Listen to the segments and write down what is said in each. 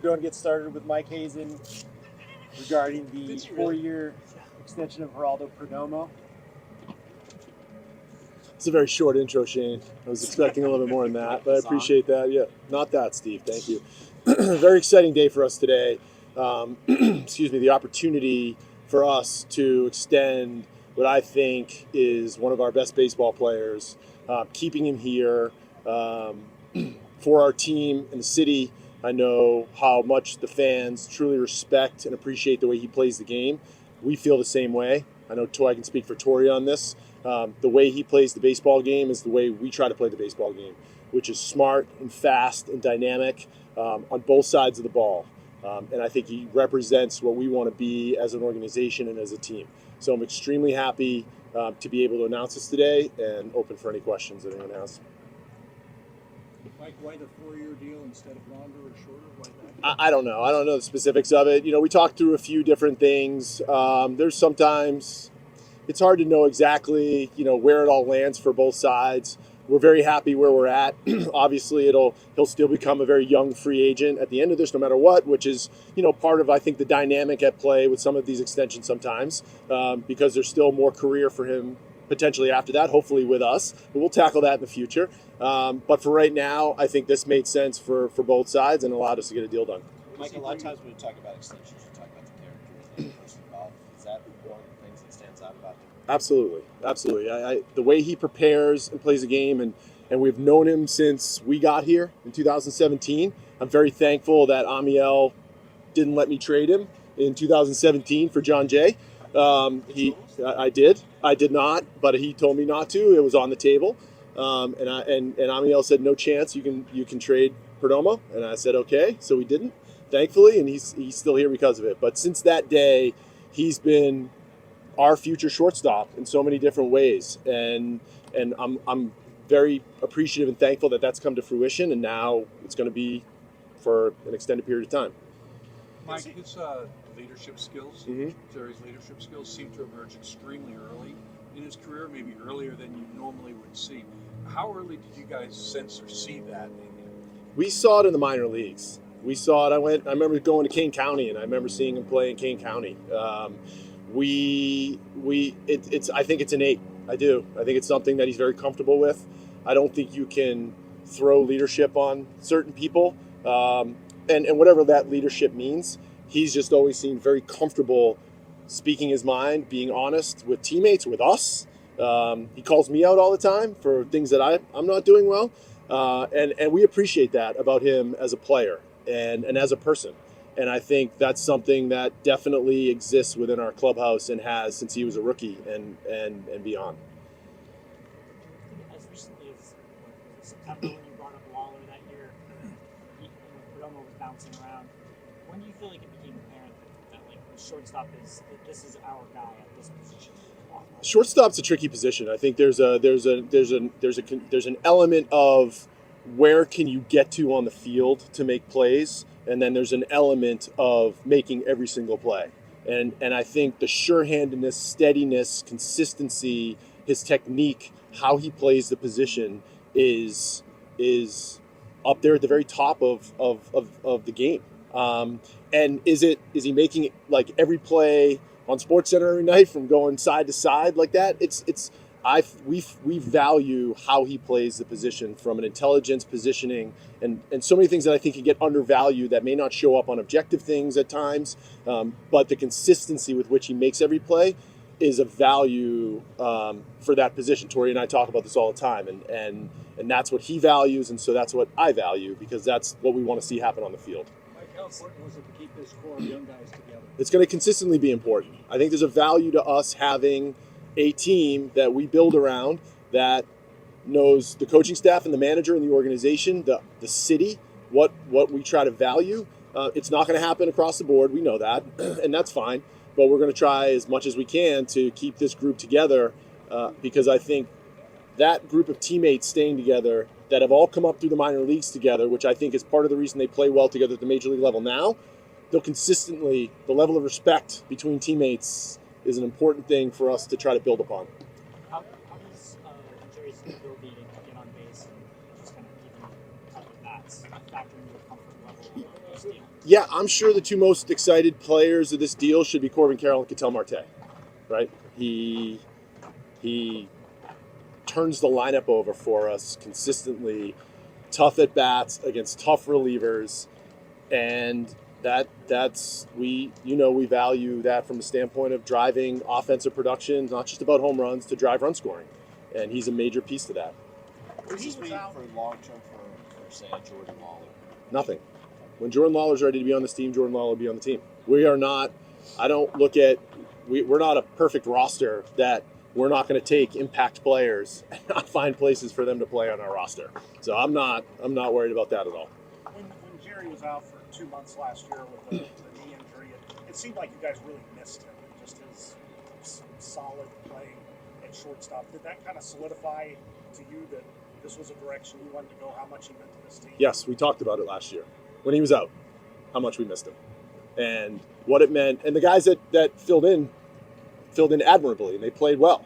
go and get started with Mike Hazen regarding the 4-year extension of Geraldo Perdomo. It's a very short intro, Shane. I was expecting a little bit more than that, but I appreciate that. Yeah, not that, Steve. Thank you. Very exciting day for us today. Excuse me, the opportunity for us to extend what I think is one of our best baseball players, keeping him here for our team in the city. I know how much the fans truly respect and appreciate the way he plays the game. We feel the same way. I know I can speak for Tori on this. The way he plays the baseball game is the way we try to play the baseball game, which is smart and fast and dynamic on both sides of the ball. And I think he represents what we want to be as an organization and as a team. So I'm extremely happy to be able to announce this today and open for any questions that anyone has. Mike, why the 4-year deal instead of longer or shorter? Why that? I don't know. I don't know the specifics of it. You know, we talked through a few different things. There's sometimes it's hard to know exactly, where it all lands for both sides. We're very happy where we're at. Obviously, he'll still become a very young free agent at the end of this, no matter what, which is, part of, I think, the dynamic at play with some of these extensions sometimes, because there's still more career for him potentially after that, hopefully with us. But we'll tackle that in the future. But for right now, I think this made sense for both sides and allowed us to get a deal done. Mike, a lot of times when we talk about extensions, we talk about the character of the person involved. Is that one of the things that stands out about him? Absolutely. The way he prepares and plays the game, and we've known him since we got here in 2017. I'm very thankful that Amiel didn't let me trade him in 2017 for John Jay. I did not, but he told me not to. It was on the table, and Amiel said no chance. You can trade Perdomo, and I said okay. So we didn't, thankfully, and he's still here because of it. But since that day, he's been our future shortstop in so many different ways, and I'm very appreciative and thankful that that's come to fruition, and now it's going to be for an extended period of time. Mike, his leadership skills, Terry's leadership skills seem to emerge extremely early in his career, maybe earlier than you normally would see. How early did you guys sense or see that in him? We saw it in the minor leagues. We saw it. I remember going to Kane County, and I remember seeing him play in Kane County. I think it's innate. I do. I think it's something that he's very comfortable with. I don't think you can throw leadership on certain people, and whatever that leadership means. He's just always seemed very comfortable speaking his mind, being honest with teammates, with us. He calls me out all the time for things that I'm not doing well, and we appreciate that about him as a player and as a person. And I think that's something that definitely exists within our clubhouse and has since he was a rookie and beyond. As recently as September, when you brought up Waller that year, Perdomo was bouncing around. When do you feel like it became apparent that the shortstop this is our guy at this position? Shortstop's a tricky position. I think there's an element of where can you get to on the field to make plays. And then there's an element of making every single play. And I think the sure-handedness, steadiness, consistency, his technique, how he plays the position is up there at the very top of the game. And is he making like every play on SportsCenter every night from going side to side like that? We value how he plays the position from an intelligence, positioning, and so many things that I think can get undervalued that may not show up on objective things at times, but the consistency with which he makes every play is a value for that position. Tori and I talk about this all the time, and that's what he values, and so that's what I value, because that's what we want to see happen on the field. Mike, how important was it to keep this core of young guys together? It's going to consistently be important. I think there's a value to us having a team that we build around that knows the coaching staff and the manager and the organization, the city, what we try to value. It's not going to happen across the board. We know that, and that's fine. But we're going to try as much as we can to keep this group together, because I think that group of teammates staying together that have all come up through the minor leagues together, which I think is part of the reason they play well together at the major league level now, they'll consistently, the level of respect between teammates is an important thing for us to try to build upon. How does Jerry's ability to get on base and just kind of keeping up with that factor into the comfort level of his team? Yeah, I'm sure the two most excited players of this deal should be Corbin Carroll and Ketel Marte, right? He turns the lineup over for us consistently, tough at bats against tough relievers, and we value that from the standpoint of driving offensive production, not just about home runs, to drive run scoring, and he's a major piece to that. What does this mean for long term for say Jordan Lawler? Nothing. When Jordan Lawler's ready to be on this team, Jordan Lawler will be on the team. We are not. I don't look at. We're not a perfect roster that we're not going to take impact players and not find places for them to play on our roster. So I'm not worried about that at all. When Jerry was out for 2 months last year with the knee injury, it seemed like you guys really missed him. Just his solid play at shortstop. Did that kind of solidify to you that this was a direction you wanted to go? How much he meant to this team? Yes, we talked about it last year when he was out, how much we missed him and what it meant. And the guys that filled in admirably, and they played well.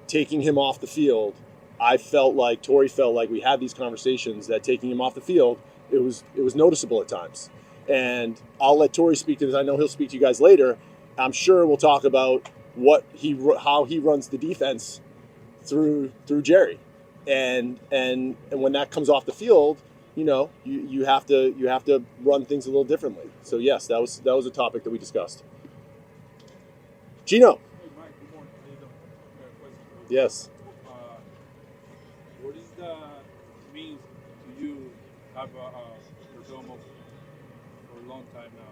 Taking him off the field, Torey felt like we had these conversations that taking him off the field, it was noticeable at times. And I'll let Torey speak to this. I know he'll speak to you guys later. I'm sure we'll talk about how he runs the defense through Jerry, and when that comes off the field, you have to run things a little differently. So yes, that was a topic that we discussed. Gino. Hey, Mike, good morning. How you doing? I got a question for you. Yes. What is the means to you have Perdomo for a long time now?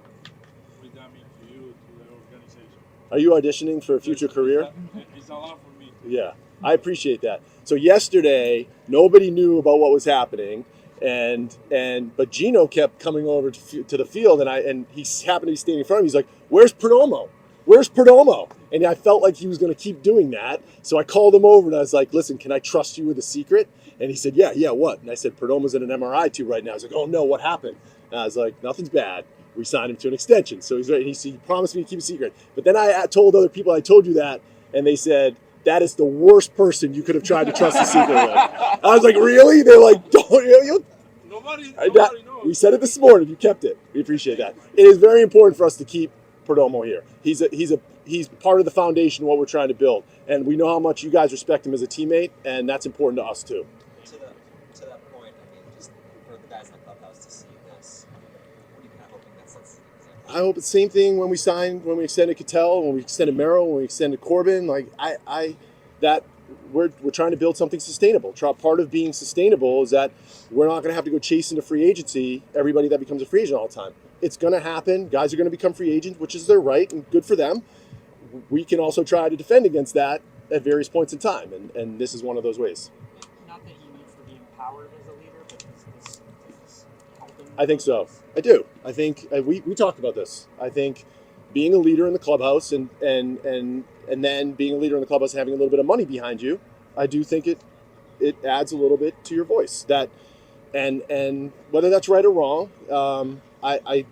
What does that mean to you, to the organization? Are you auditioning for a future career? It's a lot for me. Yeah, I appreciate that. So yesterday, nobody knew about what was happening, but Gino kept coming over to the field, and he happened to be standing in front of me. He's like, "Where's Perdomo? Where's Perdomo?" And I felt like he was going to keep doing that, so I called him over and I was like, "Listen, can I trust you with a secret?" And he said, "Yeah, what?" And I said, "Perdomo's in an MRI too right now." He's like, "Oh no, what happened?" And I was like, "Nothing's bad. We signed him to an extension." So he's right. He promised me to keep a secret. But then I told other people I told you that, and they said, "That is the worst person you could have tried to trust a secret with." I was like, "Really?" They're like, "Don't." Nobody knows. We said it this morning. You kept it. We appreciate that. It is very important for us to keep Perdomo here. He's part of the foundation of what we're trying to build, and we know how much you guys respect him as a teammate, and that's important to us too. To that point, I mean, just for the guys in the clubhouse to see this, what are you kind of hoping that sets an example? I hope it's the same thing when we extended Ketel, when we extended Merrill, when we extended Corbin. We're trying to build something sustainable. Part of being sustainable is that we're not going to have to go chase into free agency everybody that becomes a free agent all the time. It's going to happen. Guys are going to become free agents, which is their right and good for them. We can also try to defend against that at various points in time, and this is one of those ways. Not that he needs to be empowered as a leader, but is this helping? I think so. I do. I think we talked about this. I think being a leader in the clubhouse and then being a leader in the clubhouse and having a little bit of money behind you, I do think it adds a little bit to your voice. That and whether that's right or wrong, I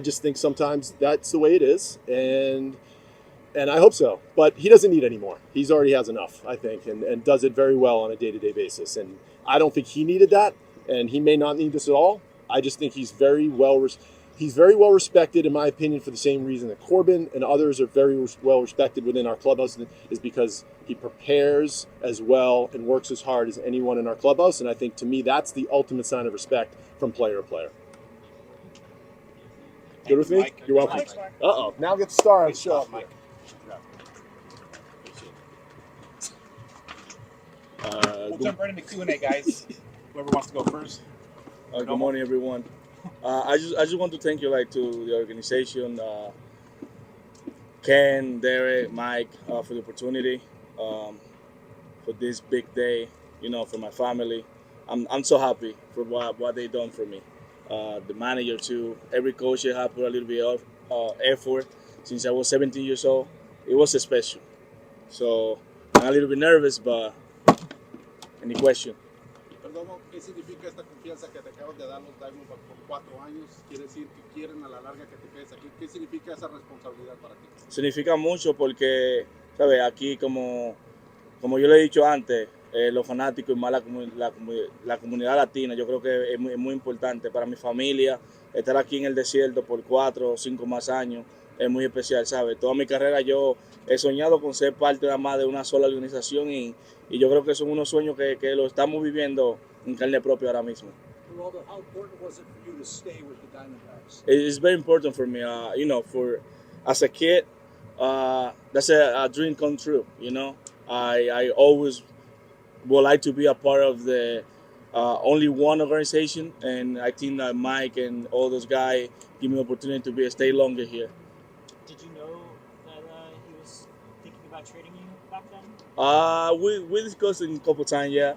just think sometimes that's the way it is, and I hope so. But he doesn't need any more. He's already has enough, I think, and does it very well on a day-to-day basis. And I don't think he needed that, and he may not need this at all. I just think he's very well respected, in my opinion, for the same reason that Corbin and others are very well respected within our clubhouse, is because he prepares as well and works as hard as anyone in our clubhouse. And I think, to me, that's the ultimate sign of respect from player to player. Good with me? Mike. You're welcome. Thanks, Mike. Uh-oh. Now get the star on the show. Mike. We'll jump right into Q&A, guys. Whoever wants to go first. Good morning, everyone. I just want to thank you, to the organization, Ken, Derek, Mike, for the opportunity, for this big day, for my family. I'm so happy for what they done for me. The manager too. Every coach here have put a little bit of effort since I was 17 years old. It was special. So I'm a little bit nervous, but any question? Perdomo, ¿qué significa esta confianza que te acaban de dar los Diamondbacks por 4 años? Quiere decir que quieren a la larga que te quedes aquí. ¿Qué significa esa responsabilidad para ti? Significa mucho porque, ¿sabes? Aquí, como yo le he dicho antes, los fanáticos y más la comunidad latina, yo creo que es muy importante para mi familia, estar aquí en el desierto por 4 o 5 más años es muy especial, ¿sabes? Toda mi carrera yo he soñado con ser parte nada más de una sola organización y yo creo que son unos sueños que lo estamos viviendo en carne propia ahora mismo. Geraldo, how important was it for you to stay with the Diamondbacks? It's very important for me, for as a kid, that's a dream come true, I always would like to be a part of the only one organization, and I think that Mike and all those guys give me the opportunity to stay longer here. Did you know that he was thinking about trading you back then? We discussed it a couple times, yeah.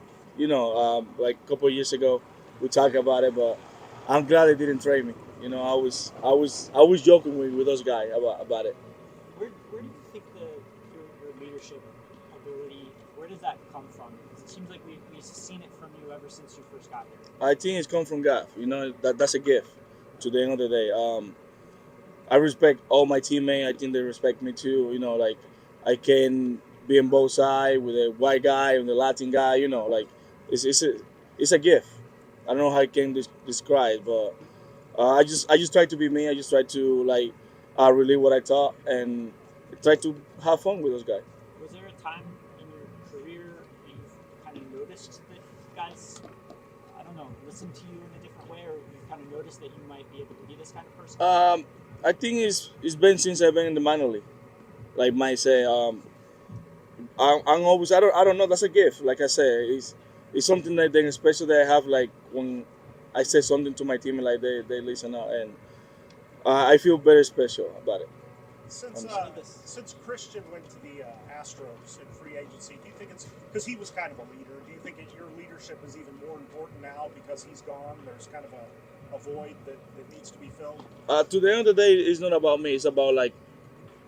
Like a couple of years ago, we talked about it, but I'm glad they didn't trade me. I was joking with those guys about it. Where do you think your leadership ability, where does that come from? Because it seems like we've seen it from you ever since you first got here. I think it's come from God. That's a gift. To the end of the day, I respect all my teammates. I think they respect me too. Like I can be on both sides with a white guy and the Latin guy. Like it's a gift. I don't know how I can describe, but I just try to be me. I just try to relive what I taught and try to have fun with those guys. Was there a time in your career that you've kind of noticed that guys, I don't know, listen to you in a different way, or you kind of noticed that you might be able to be this kind of person? I think it's been since I've been in the minor league. Like Mike say, I'm always I don't know. That's a gift. Like I say, it's something that then especially that I have like when I say something to my team, like they listen out, and I feel very special about it. Since Christian went to the Astros in free agency, do you think it's because he was kind of a leader? Do you think your leadership is even more important now because he's gone? There's kind of a void that needs to be filled. To the end of the day, it's not about me. It's about like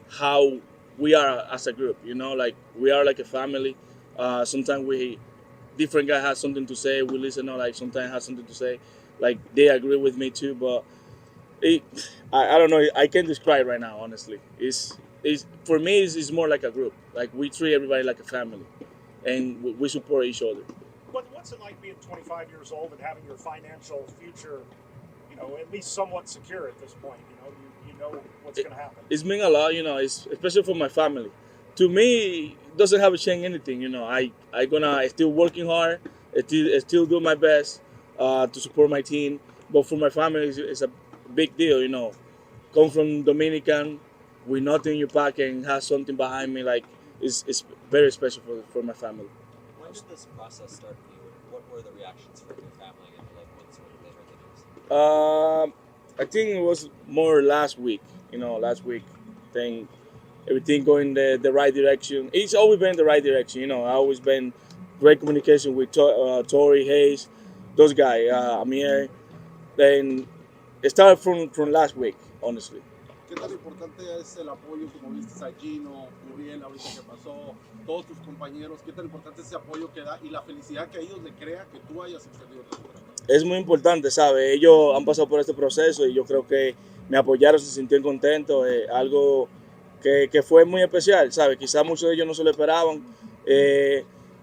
how we are as a group. Like we are like a family. Sometimes different guy has something to say. We listen. Like sometimes has something to say. Like they agree with me too, but I don't know. I can't describe right now. Honestly, it's for me. It's more like a group. Like we treat everybody like a family, and we support each other. What's it like being 25 years old and having your financial future, at least somewhat secure at this point? You know what's going to happen. It's mean a lot. It's especially for my family. To me, it doesn't have to change anything. I gonna still working hard. I still do my best to support my team. But for my family, it's a big deal. Come from Dominican with nothing in your pocket and have something behind me. Like it's very special for my family. When did this process start for you? What were the reactions from your family and when they heard the news? I think it was more last week. Last week, thing, everything going the right direction. It's always been the right direction. I always been great communication with Tori Hayes, those guys, Amir. Then it started from last week, honestly. ¿Qué tan importante es el apoyo, como viste a Gino, Muriel, ahorita que pasó, todos tus compañeros? ¿Qué tan importante es ese apoyo que da y la felicidad que a ellos les crea que tú hayas extendido tu contrato? Es muy importante, ¿sabes? Ellos han pasado por este proceso y yo creo que me apoyaron, se sintieron contentos, algo que fue muy especial, ¿sabes? Quizás muchos de ellos no se lo esperaban.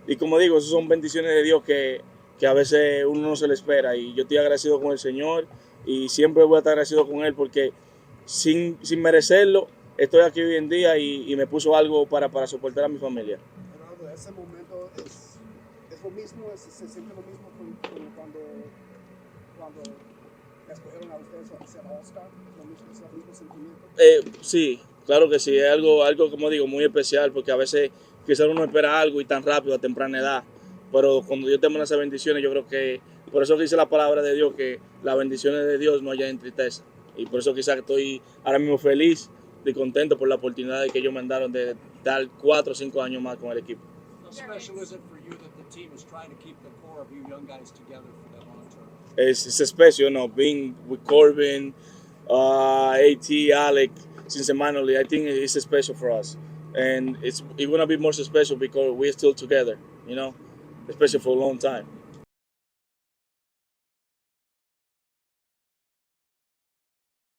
Y como digo, esas son bendiciones de Dios que a veces uno no se le espera. Y yo estoy agradecido con el Señor y siempre voy a estar agradecido con Él porque sin merecerlo, estoy aquí hoy en día y me puso algo para soportar a mi familia. Geraldo, ese momento es lo mismo, se siente lo mismo como cuando escogieron a ustedes a ser All-Star, es el mismo sentimiento. Sí, claro que sí, es algo, como digo, muy especial porque a veces quizás uno espera algo y tan rápido a temprana edad, pero cuando Dios te manda esas bendiciones, yo creo que por eso dice la palabra de Dios que las bendiciones de Dios no hay en tristeza. Y por eso quizás estoy ahora mismo feliz y contento por la oportunidad que ellos me mandaron de dar 4 o 5 años más con el equipo. How special is it for you that the team is trying to keep the core of you young guys together for that long term? It's special, being with Corbin, AT, Alec, since the minor league. I think it's special for us. And it's going to be more special because we're still together, especially for a long time.